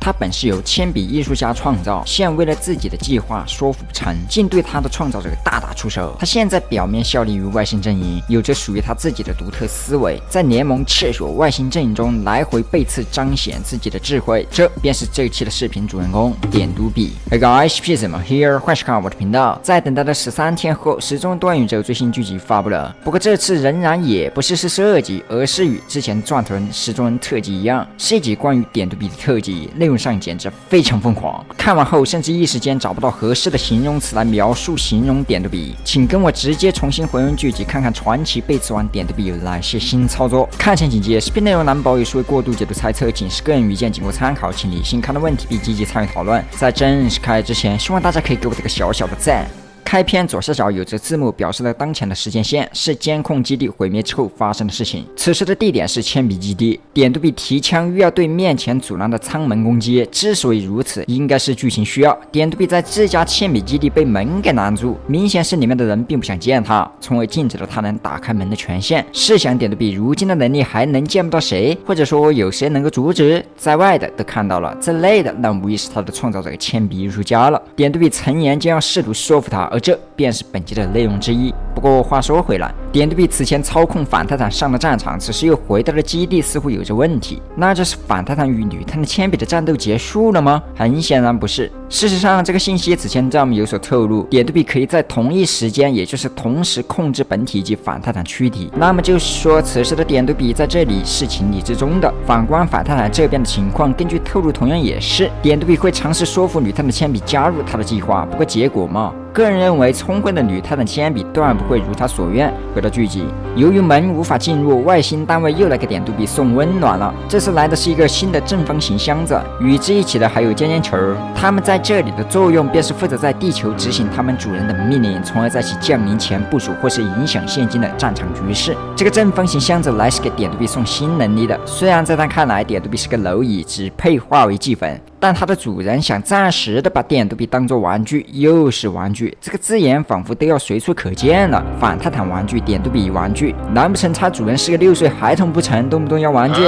它本是由铅笔艺术家创造，现为了自己的计划说服不成，竟对他的创造者大打出手。他现在表面效力于外星阵营，有着属于他自己的独特思维，在联盟赤手外星阵营中来回背刺，彰显自己的智慧。这便是这一期的视频主人公点读笔。Hey guys, peace here， 欢迎收看我的频道。在等待的13天后，时钟多元宇宙最新剧集发布了，不过这次仍然也不是14集，而是与之前钻头人时钟人特辑一样，是一集关于点读笔的特辑，内容上简直非常疯狂。看完后，甚至一时间找不到合适的形容词来描述形容点读笔，请跟我直接重新回温剧集，看看传奇背刺王点读笔有哪些新操作。看前请记，视频内容难保有数过度解读猜测，仅是个人意见，仅供参考，请理性看待问题，并积极参与讨论。在正式开之前，希望大家可以给我这个小小的赞。开篇左下角有着字幕表示了当前的时间线，是监控基地毁灭之后发生的事情。此时的地点是铅笔基地，点读笔提枪欲要对面前阻拦的舱门攻击。之所以如此，应该是剧情需要。点读笔在自家铅笔基地被门给拦住，明显是里面的人并不想见他，从而禁止了他能打开门的权限。试想点读笔如今的能力还能见不到谁，或者说有谁能够阻止？在外的都看到了，这类的那无疑是他的创造者铅笔艺术家了。点读笔曾言将要试图说服他，而这便是本集的内容之一。不过话说回来，点读笔此前操控反泰坦上了战场，此时又回到了基地，似乎有着问题。那这是反泰坦与女泰坦铅笔的战斗结束了吗？很显然不是。事实上，这个信息此前弹幕有所透露，点读笔可以在同一时间，也就是同时控制本体及反泰坦躯体。那么就是说，此时的点读笔在这里是情理之中的。反观反泰坦这边的情况，根据透露同样也是，点读笔会尝试说服女泰坦铅笔加入他的计划，不过结果嘛，个人认为，聪慧的女泰坦铅笔当然不会如他所愿。回到剧集，由于门无法进入，外星单位又来给点读笔送温暖了。这次来的是一个新的正方形箱子，与之一起的还有尖尖球。他们在这里的作用便是负责在地球执行他们主人的命令，从而在其降临前部署或是影响现今的战场局势。这个正方形箱子来是给点读笔送新能力的。虽然在他看来，点读笔是个蝼蚁，只配化为齑粉，但它的主人想暂时的把点读笔当作玩具，又是玩具，这个字眼仿佛都要随处可见了。反泰坦玩具，点读笔玩具，难不成它主人是个6岁孩童不成，动不动要玩具？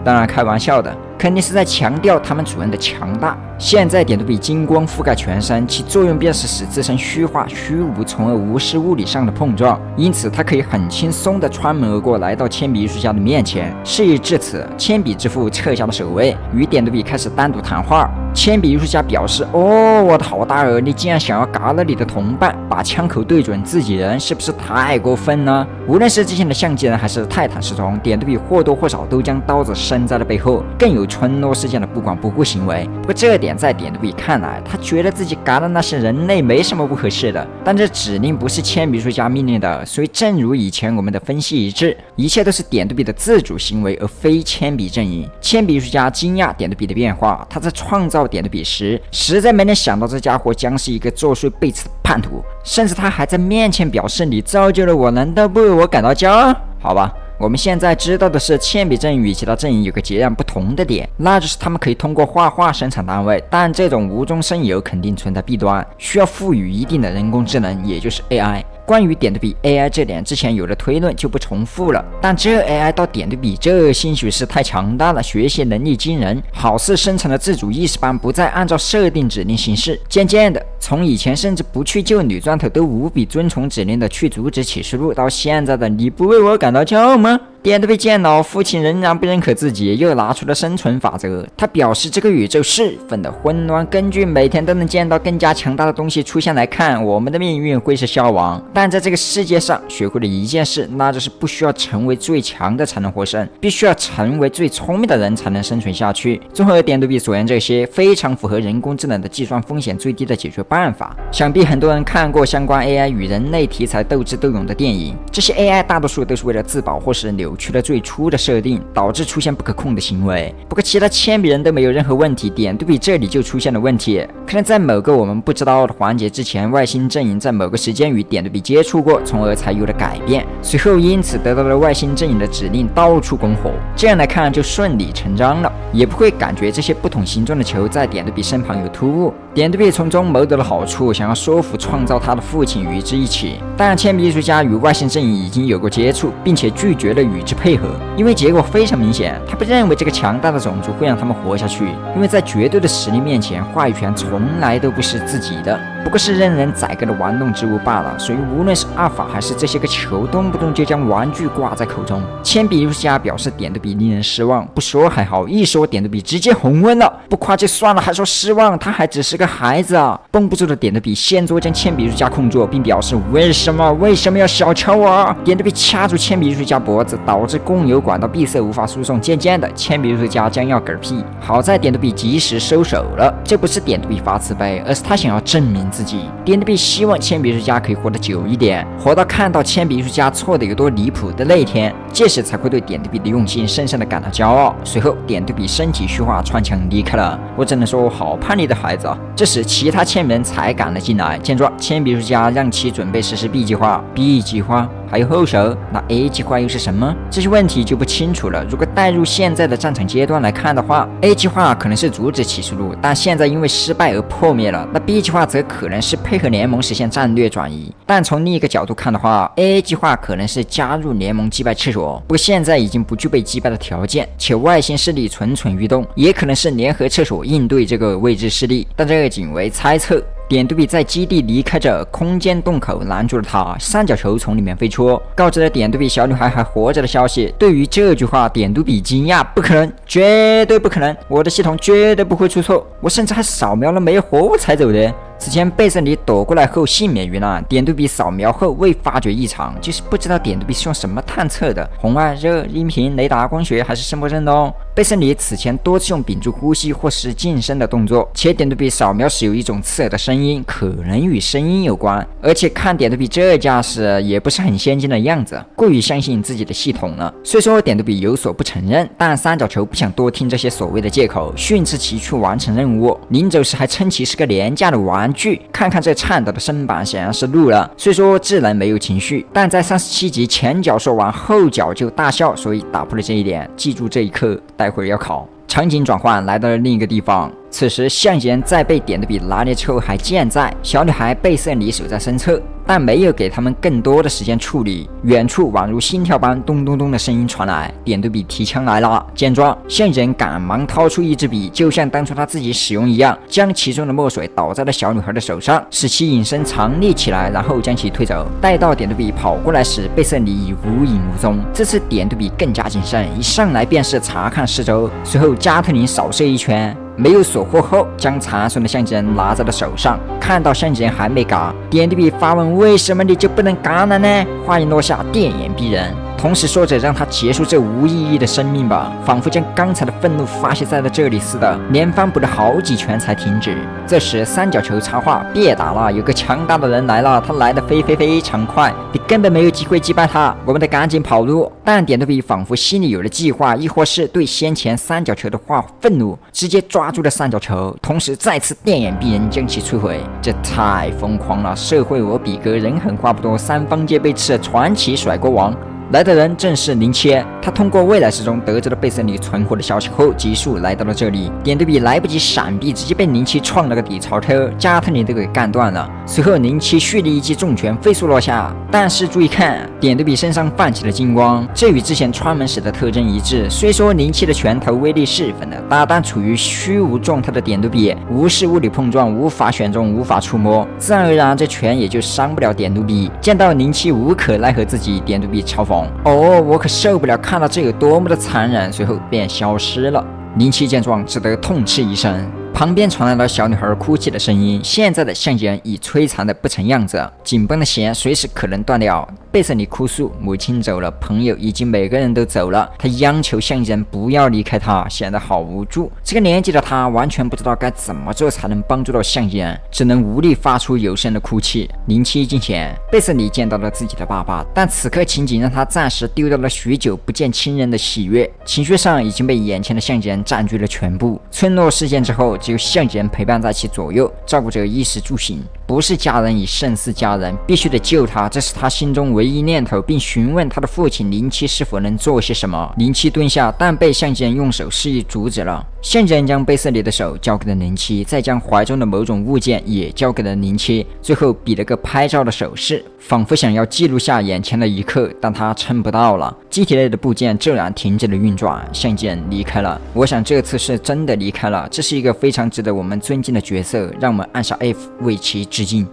当然开玩笑的，肯定是在强调他们主人的强大。现在点读笔金光覆盖全身，其作用便是使自身虚化虚无，从而无视物理上的碰撞，因此它可以很轻松地穿门而过，来到铅笔艺术家的面前。事已至此，铅笔之父撤下了守卫，与点读笔开始单独谈话。铅笔艺术家表示：“哦，我的好大儿，你竟然想要嘎了你的同伴，把枪口对准自己人，是不是太过分呢？”无论是之前的相机人还是泰坦时钟，点读笔或多或少都将刀子伸在了背后，更有春诺事件的不管不顾行为。不过这点在点读笔看来，他觉得自己嘎的那些人类没什么不合适的，但这指令不是铅笔艺术家命令的，所以正如以前我们的分析一致，一切都是点读笔的自主行为，而非铅笔阵营。铅笔艺术家惊讶点读笔的变化，他在创造点读笔时，实在没能想到这家伙将是一个作祟背刺的叛徒，甚至他还在面前表示：“你造就了我，难道不为我感到骄傲？”好吧。我们现在知道的是，铅笔阵营与其他阵营有个截然不同的点，那就是他们可以通过画画生产单位，但这种无中生有肯定存在弊端，需要赋予一定的人工智能，也就是 AI。关于点读笔 AI 这点，之前有的推论就不重复了。但这 AI 到点读笔，这兴许是太强大了，学习能力惊人，好似生成了自主意识般，不再按照设定指令行事。渐渐的，从以前甚至不去救女钻头都无比遵从指令的去阻止启示录，到现在的你不为我感到骄傲吗？点读笔见到父亲仍然不认可自己，又拿出了生存法则。他表示这个宇宙十分的混乱，根据每天都能见到更加强大的东西出现来看，我们的命运会是消亡。但在这个世界上学会了一件事，那就是不需要成为最强的才能获胜，必须要成为最聪明的人才能生存下去。综合点读笔所言这些，非常符合人工智能的计算风险最低的解决办法。想必很多人看过相关 AI 与人类题材斗智斗勇的电影，这些 AI 大多数都是为了自保或是扭曲了最初的设定，导致出现不可控的行为。不过其他铅笔人都没有任何问题，点读笔这里就出现了问题。可能在某个我们不知道的环节之前，外星阵营在某个时间与点读笔接触过，从而才有了改变，随后因此得到了外星阵营的指令，到处拱火。这样来看就顺理成章了，也不会感觉这些不同形状的球在点读笔身旁有突兀。点读笔从中谋得了了好处，想要说服创造他的父亲与之一起。但铅笔艺术家与外星阵营已经有过接触，并且拒绝了与之配合，因为结果非常明显，他不认为这个强大的种族会让他们活下去，因为在绝对的实力面前，话语权从来都不是自己的，不过是任人宰割的玩弄之物罢了。所以无论是阿法还是这些个球，动不动就将玩具挂在口中。铅笔艺术家表示点对比令人失望，不说还好，一说点对比直接红温了，不夸就算了，还说失望，他还只是个孩子啊！绷不住的点对比掀桌将铅笔艺术家控住，并表示为什么要小瞧我？点对比掐住铅笔艺术家脖子，导致供油管道闭塞，无法输送。渐渐的，铅笔艺术家将要嗝屁，好在点对比及时收手了。这不是点对比发慈悲，而是他想要证明自己。点对比希望铅笔艺术家可以活得久一点，活到看到铅笔艺术家错的有多离谱的那一天，届时才会对点对比的用心深深的感到骄傲。随后，点对比身体虚化，穿墙离开了。我只能说，好叛逆的孩子啊！这时，其他签人才赶了进来。见状，铅笔艺术家让其准备实施 B 计划。B 计划还有后手，那 A 计划又是什么？这些问题就不清楚了。如果带入现在的战场阶段来看的话 ，A 计划可能是阻止起诉路，但现在因为失败而破灭了。那 B 计划则可能是配合联盟实现战略转移。但从另一个角度看的话 ，A 计划可能是加入联盟击败厕所，不过现在已经不具备击败的条件，且外星势力蠢蠢欲动，也可能是联合厕所应对这个未知势力，但这个仅为猜测。点对比在基地离开着空间洞口，拦住了他。三角球从里面飞出，告知了点对比小女孩还活着的消息。对于这句话，点对比惊讶，不可能，绝对不可能，我的系统绝对不会出错，我甚至还扫描了没有活物才走的。此前贝瑟尼躲过来后幸免于难，点对比扫描后未发觉异常，就是不知道点对比是用什么探测的，红外、热、音频、雷达、光学还是声波阵的哦。贝瑟尼此前多次用屏住呼吸或是近身的动作，且点对比扫描时有一种刺耳的声音，可能与声音有关。而且看点对比这架势也不是很先进的样子，过于相信自己的系统了。虽说点对比有所不承认，但三角球不想多听这些所谓的借口，训斥其去完成任务。临走时还称其是个廉价的玩具，看看这颤抖的身板显然是录了。虽说自然没有情绪，但在37集前脚说完后脚就大笑，所以打破了这一点。记住这一刻，待会儿要考。场景转换来到了另一个地方，此时象杰在被点对比拿捏之后还健在，小女孩贝瑟尼守在身侧，但没有给他们更多的时间处理。远处宛如心跳般咚咚咚的声音传来，点对比提枪来了。见状，象杰赶忙掏出一支笔，就像当初他自己使用一样，将其中的墨水倒在了小女孩的手上，使其隐身藏匿起来，然后将其推走。待到点对比跑过来时，贝瑟尼已无影无踪。这次点对比更加谨慎，一上来便是查看四周，随后加特林扫射一圈。没有所获后，将残存的象征拿在了手上。看到象征还没嘎，点对比发问：“为什么你就不能嘎了呢？”话音落下，电眼逼人，同时说着让他结束这无意义的生命吧，仿佛将刚才的愤怒发泄在了这里似的，连番补了好几拳才停止。这时三角球插话：“别打了，有个强大的人来了，他来得非常快，你根本没有机会击败他，我们得赶紧跑路。”但点对比仿佛心里有了计划，亦或是对先前三角球的话愤怒，直接抓住了三角球，同时再次电眼逼人将其摧毁。这太疯狂了！社会我比格人狠话不多，三方皆被刺，传奇甩锅王。来的人正是林切，他通过未来时钟得知了贝瑟尼存活的消息后，急速来到了这里。点对比来不及闪避，直接被林切撞了个底朝天，加特林都给干断了。随后林切蓄力一记重拳，飞速落下。但是注意看，点对比身上泛起了金光，这与之前穿门时的特征一致。虽说林切的拳头威力十分的大，但处于虚无状态的点对比无视物理碰撞，无法选中，无法触摸，自然而然这拳也就伤不了点对比。见到林切无可奈何自己，点对比嘲讽：“哦，我可受不了看到这有多么的残忍。”随后便消失了。林七见状只得痛斥一声，旁边传来了小女孩哭泣的声音。现在的象杰已摧残的不成样子，紧绷的弦随时可能断掉。贝瑟尼哭诉，母亲走了，朋友已经每个人都走了，他央求象杰不要离开他，显得好无助。这个年纪的他完全不知道该怎么做才能帮助到象杰，只能无力发出有声的哭泣。临期近前，贝瑟尼见到了自己的爸爸，但此刻情景让他暂时丢掉了许久不见亲人的喜悦，情绪上已经被眼前的象杰占据了全部。村落事件之后，只有象杰陪伴在其左右，照顾着衣食住行，不是家人已胜似家人，必须得救他，这是他心中唯一念头，并询问他的父亲林七是否能做些什么。林七蹲下，但被向吉人用手示意阻止了。向吉人将贝瑟里的手交给了林七，再将怀中的某种物件也交给了林七，最后比了个拍照的手势，仿佛想要记录下眼前的一刻，但他撑不到了。机体内的部件骤然停止了运转，向吉人离开了。我想这次是真的离开了，这是一个非常值得我们尊敬的角色，让我们按下 F 为其致敬。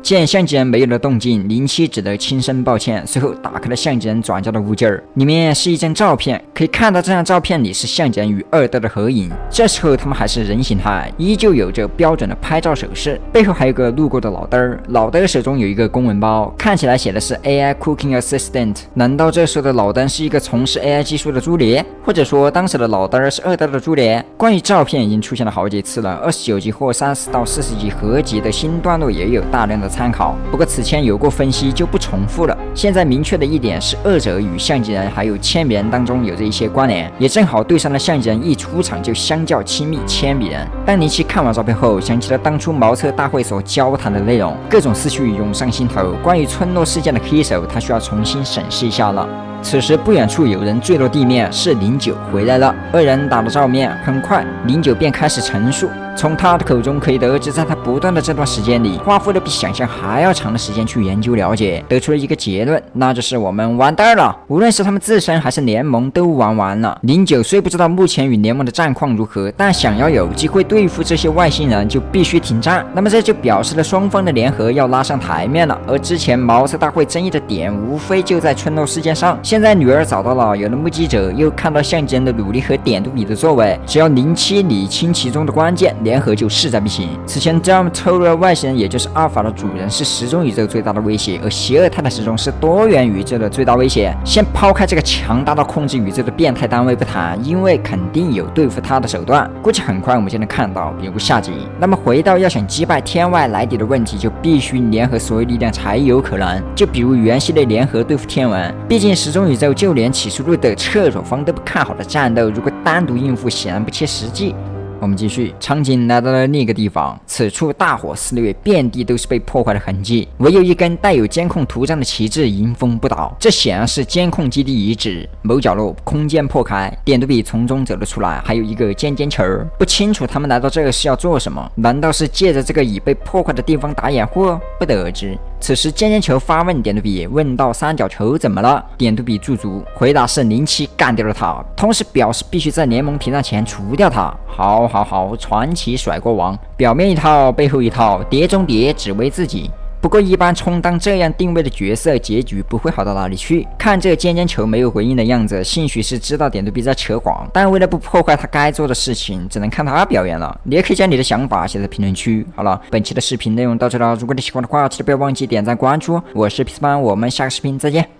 见相机人没有了动静，林七只得轻声抱歉，随后打开了相机人转交的物件，里面是一张照片，可以看到这张照片里是相机人与二德的合影。这时候他们还是人形态，依旧有着标准的拍照手势，背后还有个路过的老德，老德手中有一个公文包，看起来写的是 AI Cooking Assistant。难道这时候的老德是一个从事 AI 技术的助理，或者说当时的老德是二德的助理？关于照片已经出现了好几次了，29集或30到40集合集的新段落也有大量的参考，不过此前有过分析就不重复了。现在明确的一点是，二者与相机人还有铅笔人当中有着一些关联，也正好对上了相机人一出场就相较亲密铅笔人。当林七看完照片后，想起了当初茅厕大会所交谈的内容，各种思绪涌上心头。关于村落事件的黑手，他需要重新审视一下了。此时不远处有人坠落地面，是09回来了。二人打了照面，很快09便开始陈述。从他的口中可以得知，在他不断的这段时间里，花费了比想象还要长的时间去研究了解，得出了一个结论，那就是我们完蛋了。无论是他们自身还是联盟都玩完了。09虽不知道目前与联盟的战况如何，但想要有机会对付这些外星人，就必须挺战。那么这就表示了双方的联合要拉上台面了。而之前茅厕大会争议的点，无非就在村落事件上。现在女儿找到了，有了目击者，又看到相机人的努力和点读笔的作为，只要07理清其中的关键，联合就势在必行。此前 Dom 透露了外星人也就是阿尔法的主人是时钟宇宙最大的威胁，而邪恶泰坦时钟是多元宇宙的最大威胁。先抛开这个强大到控制宇宙的变态单位不谈，因为肯定有对付他的手段，估计很快我们就能看到，比如下集。那么回到要想击败天外来敌的问题，就必须联合所有力量才有可能。就比如原系列联合对付天文，毕竟时钟宇宙就连起初路的厕所方都不看好的战斗，如果单独应付显然不切实际。我们继续，场景来到了另一个地方，此处大火肆虐，遍地都是被破坏的痕迹，唯有一根带有监控图章的旗帜迎风不倒，这显然是监控基地遗址。某角落空间破开，点读笔从中走了出来，还有一个尖尖球，不清楚他们来到这个是要做什么，难道是借着这个已被破坏的地方打掩护？不得而知。此时尖尖球发问点读笔，问到三角球怎么了？点读笔驻足，回答是07干掉了他，同时表示必须在联盟停战前除掉他。好，传奇甩锅王，表面一套背后一套，碟中谍只为自己。不过一般充当这样定位的角色，结局不会好到哪里去。看这个尖尖球没有回应的样子，兴许是知道点读笔在扯谎，但为了不破坏他该做的事情，只能看他表演了。你也可以将你的想法写在评论区。好了，本期的视频内容到这了，如果你喜欢的话，记得不要忘记点赞关注。我是 Pixman，我们下个视频再见。